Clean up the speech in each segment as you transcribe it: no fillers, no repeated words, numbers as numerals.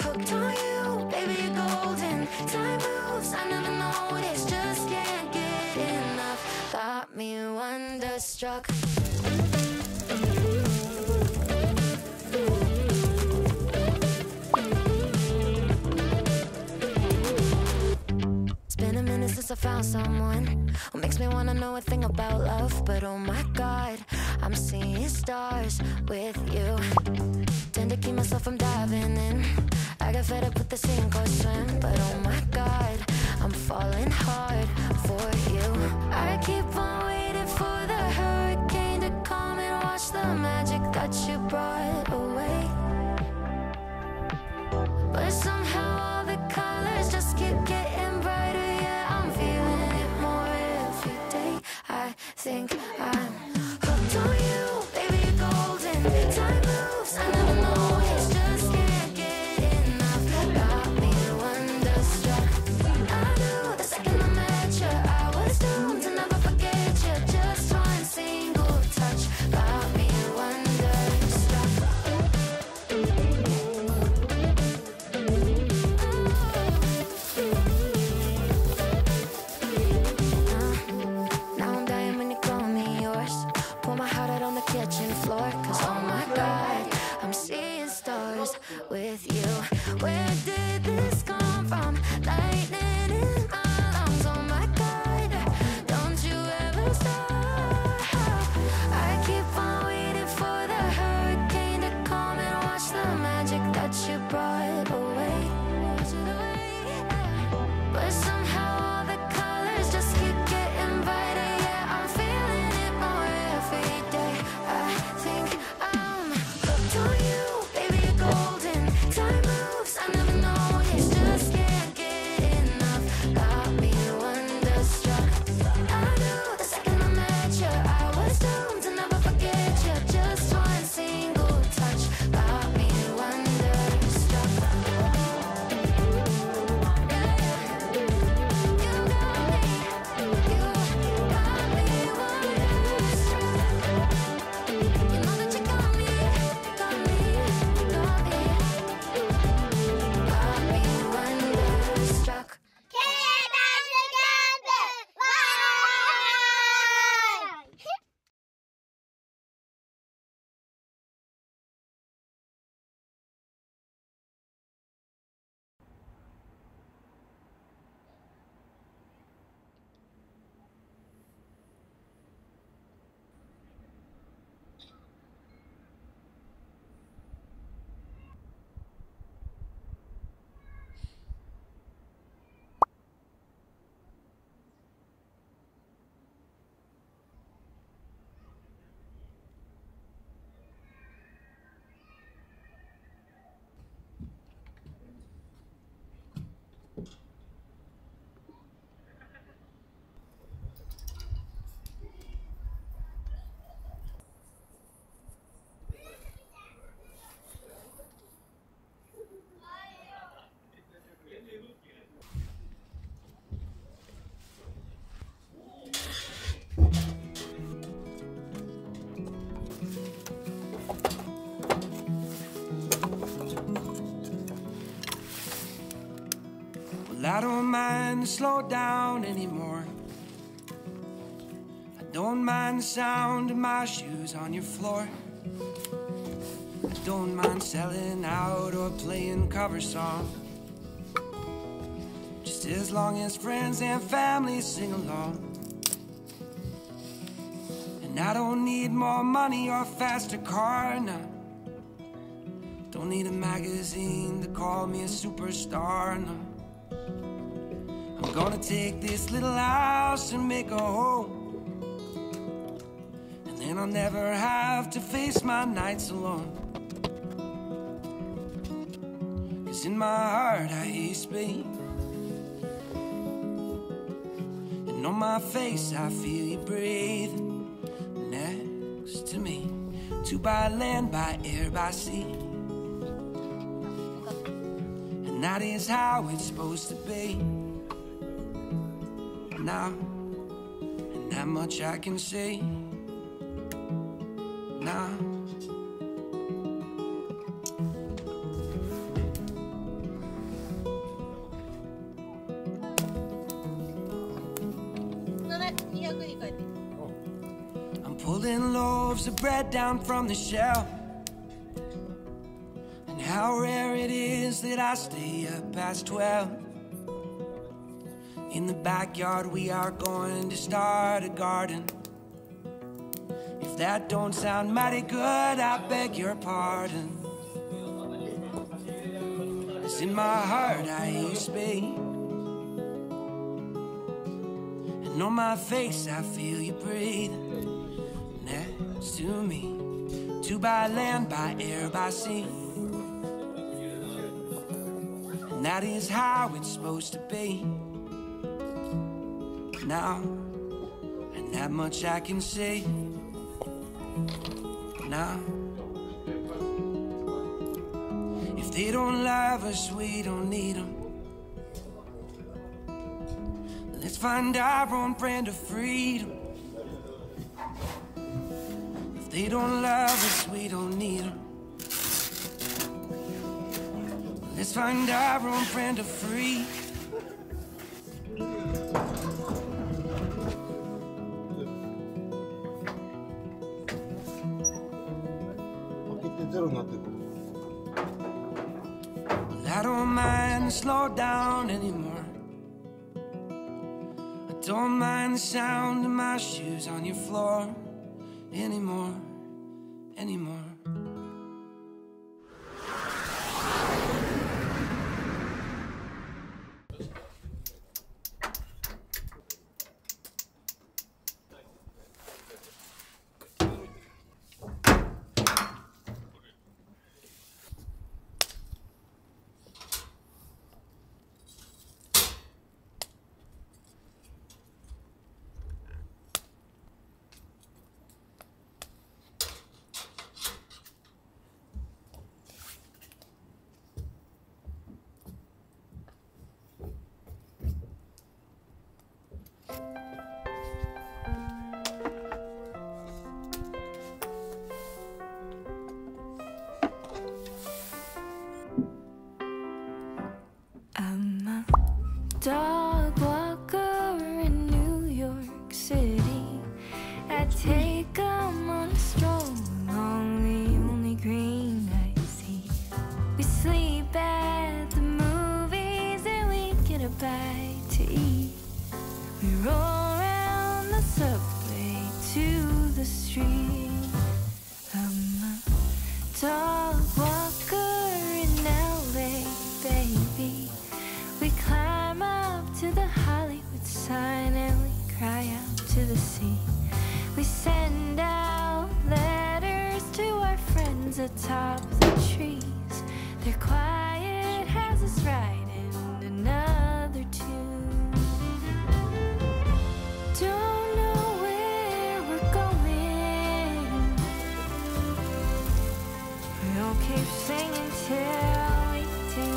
hooked on you, baby, you're golden. Time moves, I never noticed, just can't get enough. Got me wonderstruck. It's been a minute since I found someone who makes me wanna know a thing about love. But oh my God, I'm seeing stars with you. Tend to keep myself from diving in. I got fed up with the sink or swim. But oh my God, I'm falling hard for you. I keep on waiting for the hurricane to come and wash the magic that you brought away. But somehow all the colors just keep getting brighter. Yeah, I'm feeling it more every day. I think I'm hooked on you, baby, you're golden. Time moves, I never noticed, just can't get enough. Got me wonderstruck. I knew the second I met you, I was doomed to never forget you. Just one single touch got me wonderstruck. Now I'm dying when you call me yours. Pour my heart out on the kitchen floor. Cause oh my God, I'm seeing stars with you. Where did this come from? Lightning in my lungs. Oh my God, don't you ever stop. I keep on waiting for the hurricane to come and wash the magic that you brought away. But somehow all the colors just keep getting brighter. Yeah, I'm feeling it more every day. I think I'm hooked on you, baby, you're golden. Time moves, I never noticed, just can't get enough. Got me wonderstruck. I knew the second I met you, I was doomed to never forget you. Just one single touch got me wonderstruck. I don't mind to slow down anymore. I don't mind the sound of my shoes on your floor. I don't mind selling out or playing cover songs, just as long as friends and family sing along. And I don't need more money or a faster car, no. Don't need a magazine to call me a superstar, no. I'm gonna take this little house and make a home, and then I'll never have to face my nights alone. 'Cause in my heart I hate Spain, and on my face I feel you breathing next to me. Two by land, by air, by sea, and that is how it's supposed to be. Now, and that much I can say now. stealing loaves of bread down from the shelf. And how rare it is that I stay up past 12. In the backyard we are going to start a garden. If that don't sound mighty good, I beg your pardon. 'Cause in my heart I hear you speak, and on my face I feel you breathe next to me. Two by land, by air, by sea, and that is how it's supposed to be. Now, and that much I can say. Now, if they don't love us, we don't need them. Let's find our own brand of freedom. If they don't love us, we don't need them. Let's find our own brand of freedom. ゼロになってる。 I don't mind the slow down anymore. I don't mind the sound of my shoes on your floor anymore, anymore. Dog walker in New York City. I take 'em on a stroll along the only green I see. We sleep at the movies and we get a bite to eat. We roll around the subway to the street. I'm a dog walker in LA, baby. We climb up to the Hollywood sign and we cry out to the sea. We send out letters to our friends atop the trees. Their quiet has us writing another tune. Don't know where we're going. We'll keep singing till we do.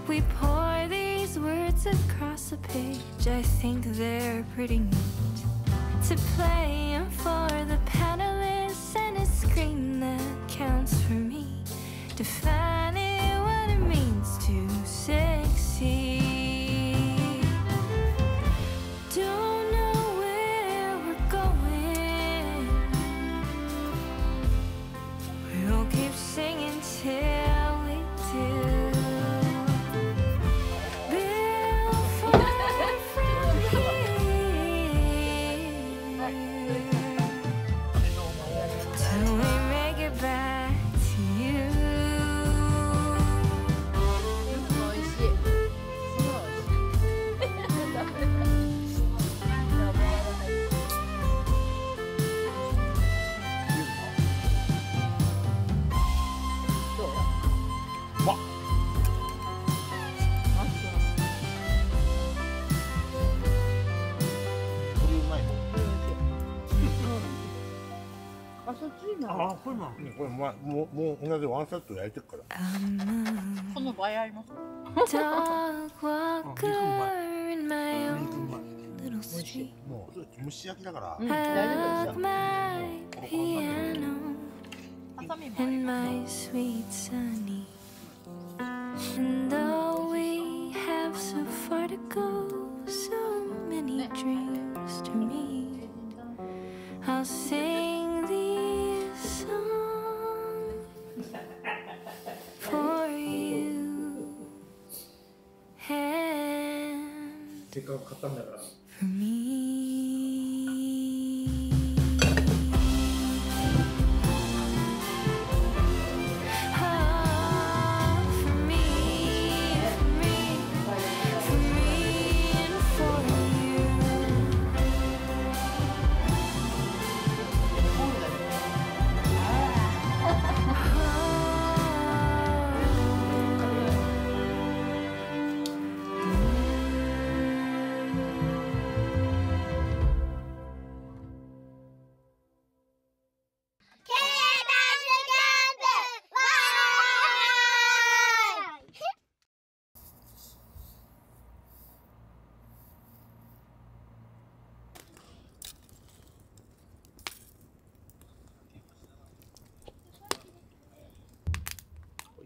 We pour these words across a page. I think they're pretty neat to play 'em for the panelists and a screen that counts for me, defining what it means to succeed. Don't know where we're going. We'll keep singing till we do.あ、これもう同じワンセット焼いてるから。この倍あります。Dog walker in my own little street. もう蒸し焼きだから。 I love my piano and my sweet Sunny. And though we have so far to go, so many dreams to meet, I'll sing these songs for you and for me.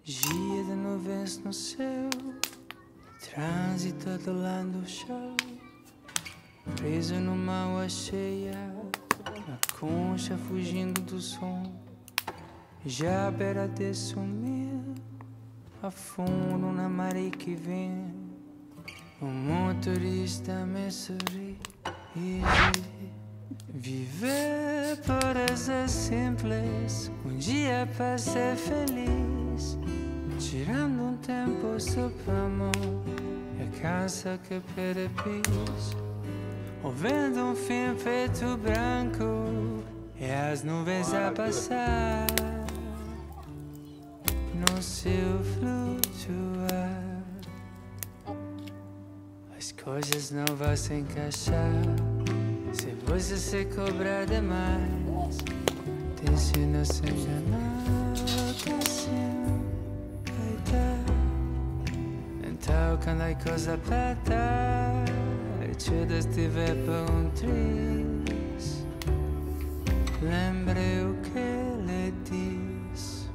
Dia de nuvens no céu, trânsito atolando o chão, preso numa água cheia, na concha fugindo do som, já à beira de sumir, afundo na maré que vem, o motorista me sorri e viver parece simples, dia para ser feliz. Tirando tempo só para amor, a casa que perepis, ouvindo fim preto branco, e as nuvens a passar no seu flutuar. As coisas não vão se encaixar se você se cobrar demais. Deixe-nos se enganar, que assim então, quando a coisa apertar, tudo estiver por triz, lembre o que ele diz.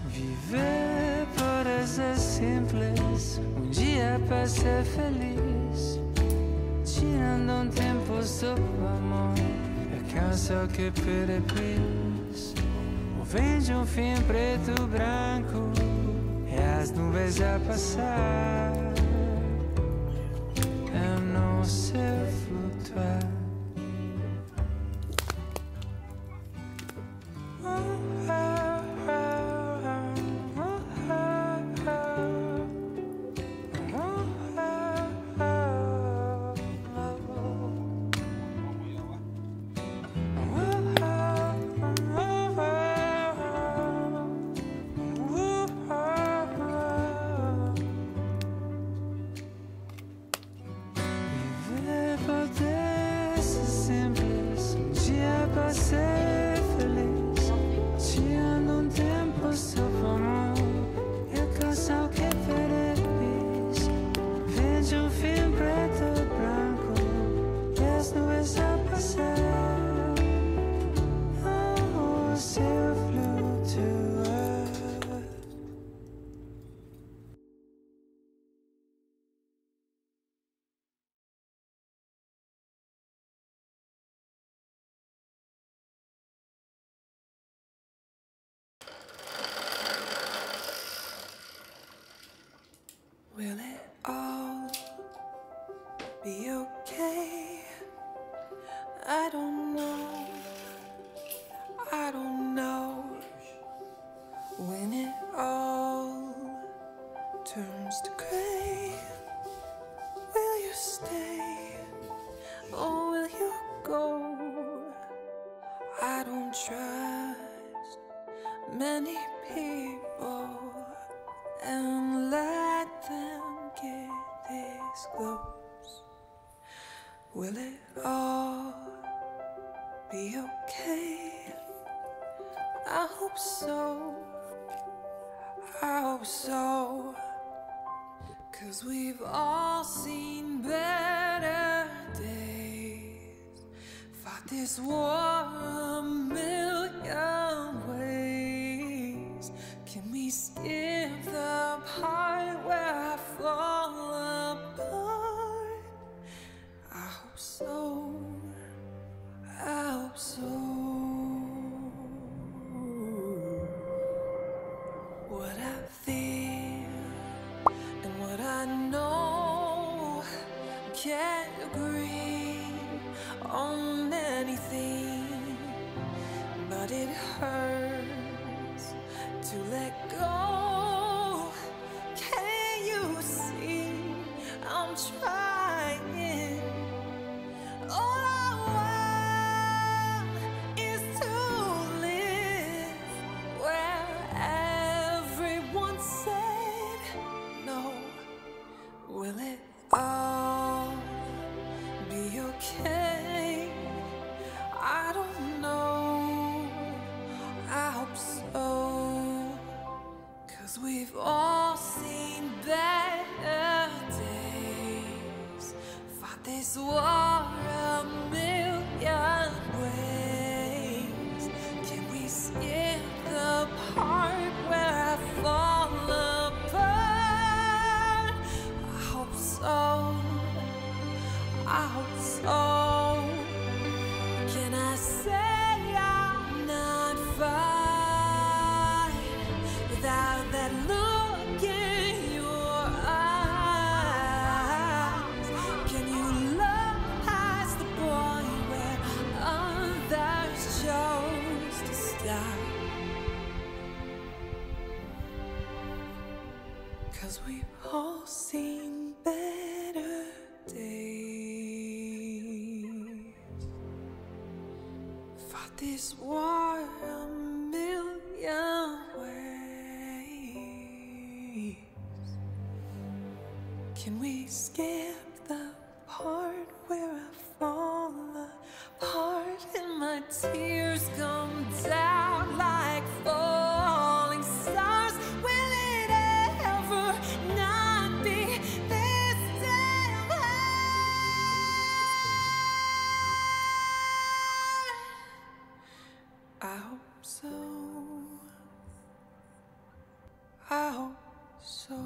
Viver parece simples, dia para ser feliz, tirando tempo só pro amor, a canção que perepis, ouvindo fim preto branco, e as nuvens a passar, eu não sei flutuar. Will it all be okay? I don't know. I don't know. When it all turns to gray, will you stay or will you go? I don't trust many people and let them get this close. Will it all be okay? I hope so. I hope so. 'Cause we've all seen better days, fought this war a million ways. Can we skip the part where I fall apart? I hope so, I hope so. What I feel and what I know, can't agree on anything, but it hurts to let go. Can you see I'm trying? All I want is to live where everyone said no. Will it all be okay? I don't know, I hope so. 'Cause we've all seen better days, fought this war a million ways. Can we skip the part where I fall apart? I hope so, I hope so. Can I say I'm not fine without that look in your eyes? Can you love past the point where others chose to stop? 'Cause we've all seen better days, fought this war a million ways. Can we skip the part where I fall apart and my tears come down like falling stars? Will it ever not be this damn hard? I hope so, I hope so.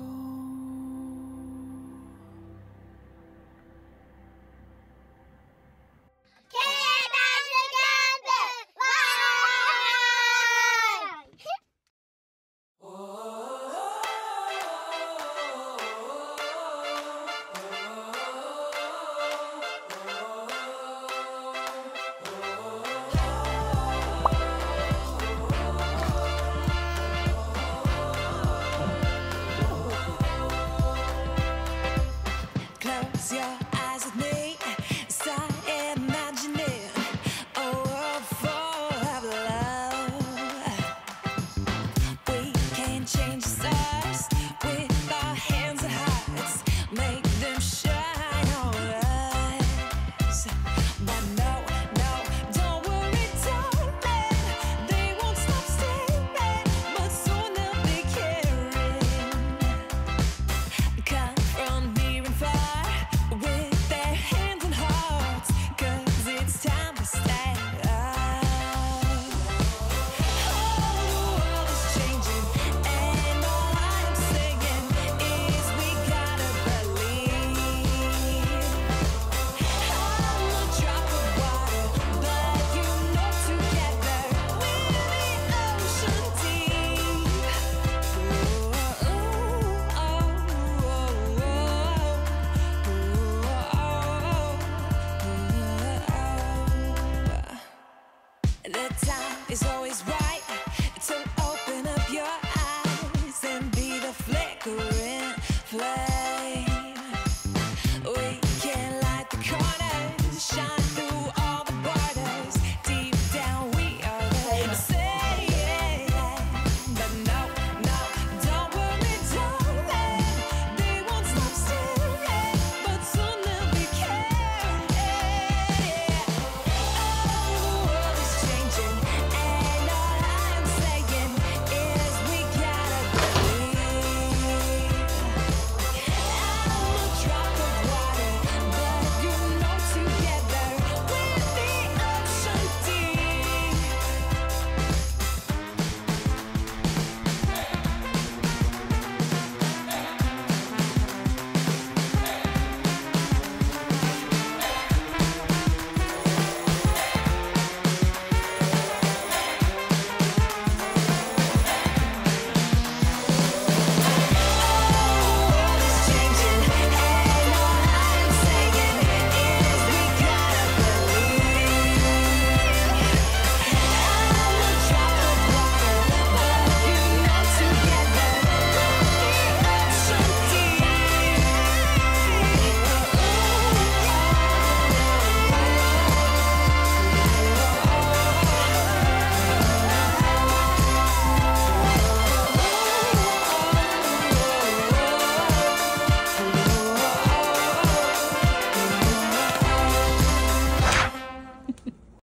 Close your eyes with me, start imagining a world full of love. We can change the stars with our hands and hearts, make them shine on us. But no, no, don't worry, darling, they won't stop staring, but soon they'll be caring. Come from near and far with their hands and hearts, 'cause it's time to stand up. Oh, the world is changing, and all I'm saying is we gotta believe. I'm a drop of water, but you know together we're the ocean deep. The time is always right.